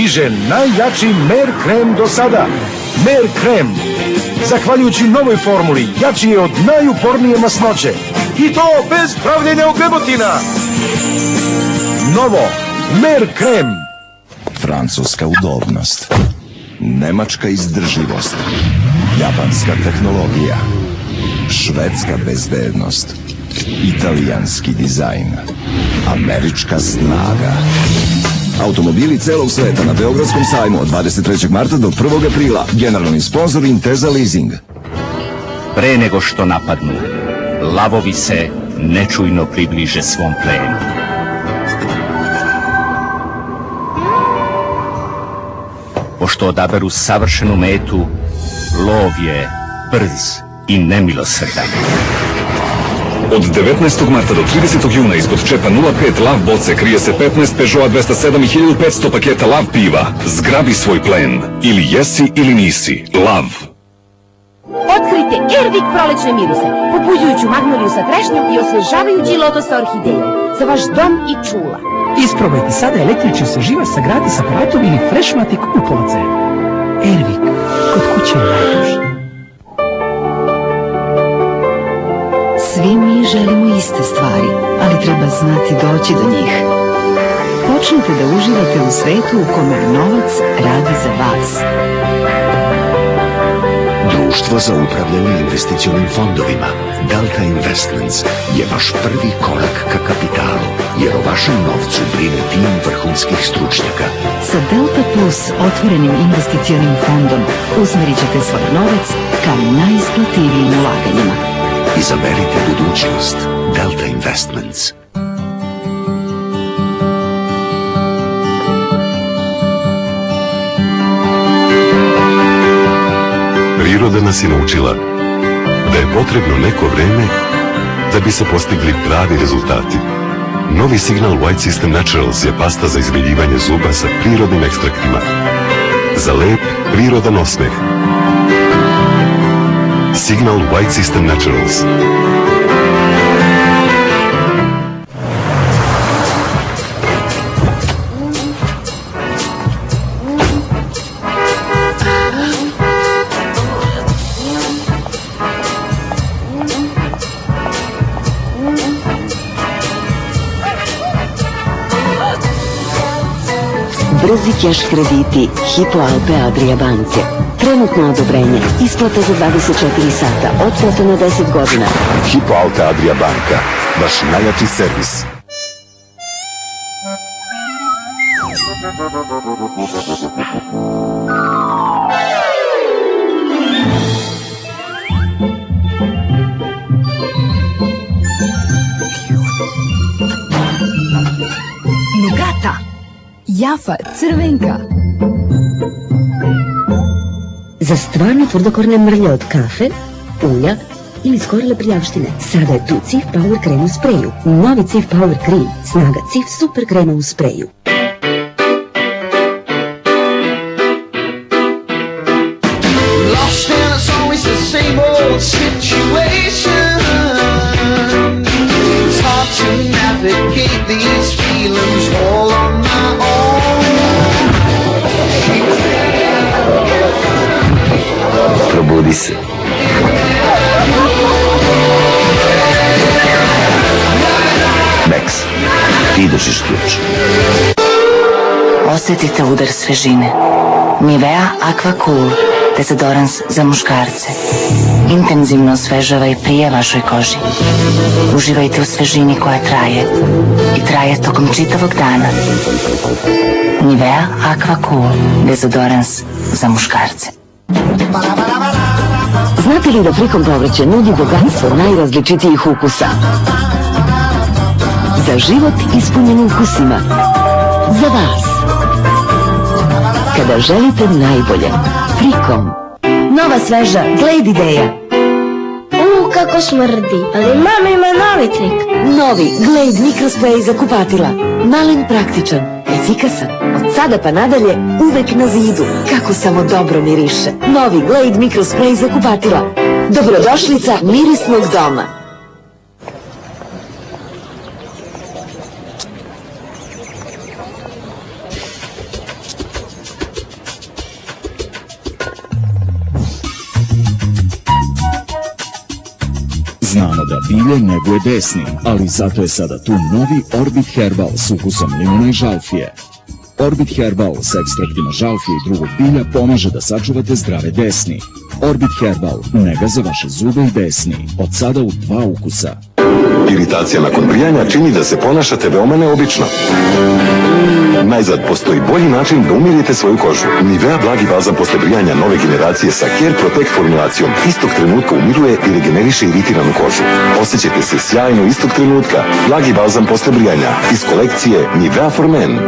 stiže najjači Mer krem do sada. Mer krem. Zahvaljujući novoj formuli, jači je od najupornije masnoće. I to bez pravljenja ogrebotina. Novo Mer krem. Francuska udobnost. Nemačka izdržljivost. Japanska tehnologija. Švedska bezbednost. Italijanski dizajn. Američka snaga. Automobili celog sveta na Beogradskom sajmu od 23. marta do 1. aprila. Generalni sponsor Intesa Leasing. Pre nego što napadnu, lavovi se nečujno približe svom plenu. Pošto odaberu savršenu metu, lov je brz i nemilosrdan. Od 19. marta do 30. juna ispod čepa 05 lav boce krije se 15 Peugeota 207 i 1500 paketa lav piva. Zgrabi svoj plen. Ili jesi ili nisi. Lav. Otkrite Ervik prolećne mirise, pobuđujuću magnoliju sa trešnjom i osvežavajući lotos sa orhidejom. Za vaš dom i čula. Isprobajte sada električni osveživač sa gratis aparatom ili Freshmatic u pola cene. Ervik, kod kuće najduže. Svi mi želimo iste stvari, ali treba znati doći do njih. Počnite da uživate u svetu u kome novac radi za vas. Društvo za upravljanje investicionim fondovima Delta Investments je vaš prvi korak ka kapitalu, jer o vašem novcu brine tim vrhunskih stručnjaka. Sa Delta Plus otvorenim investicionim fondom usmerit ćete svoj novac ka najisplativijim ulaganjima. Izaberite budućnost. Delta Investments. Priroda nas je naučila da je potrebno neko vreme da bi se postigli pravi rezultati. Novi Signal White System Naturals je pasta za izbeljivanje zuba sa prirodnim ekstraktima. Za lep, prirodan osmeh. Signal White System Naturals. Brzi keš krediti Hypo Alpe Adria banke. Trenutno odobrenje. Isplata za 24 sata. Otplata na 10 godina. Hypo Alpe Adria banka. Vaš najjači servis. Nugata. Jafa, crvenka. Za stvarno tvrdokorne mrlje od kafe, ulja ili skorile prljavštine, sada je tu Cif Power krem u spreju. Novi Cif Power Cream. Snaga Cif super krema u spreju. Lost and it's always the same old situation. It's hard to navigate these feelings all on my own. Probudi se. Max, ti držiš ključ. Osjetite udar svežine. Nivea Aqua Cool. Dezodorans za muškarce. Intenzivno osvežava i prije vašoj koži. Uživajte u svežini koja traje i traje tokom čitavog dana. Nivea Aqua Cool. Dezodorans za muškarce. Znate li da Frikom povrće nudi bogatstvo najrazličitijih ukusa? Za život ispunjen ukusima. Za vas. Kada želite najbolje. Frikom. Nova sveža Glade ideja. Kako smrdi, ali mama ima novi trik. Novi Glade mikrosprej za kupatila. Malen, praktičan, efikasan. Od sada pa nadalje uvek na zidu. Kako samo dobro miriše. Novi Glade mikrosprej za kupatila. Dobrodošlica mirisnog doma. Znamo da bilje neguje besni, ali zato je sada tu novi Orbit Herbal s ukusom limuna i žalfije. Orbit Herbal sa ekstraktima žalfije i drugog bilja pomaže da sačuvate zdrave desni. Orbit Herbal, nega za vaše zube i desni, od sada u 2 ukusa. Iritacija nakon brijanja čini da se ponašate veoma neobično. Najzad postoji bolji način da umirite svoju kožu. Nivea blagi balzam posle brijanja nove generacije sa Care Protect formulacijom istog trenutka umiruje i regeneriše iritiranu kožu. Osjećajte se sjajno istog trenutka. Blagi balzam posle brijanja iz kolekcije Nivea for Men.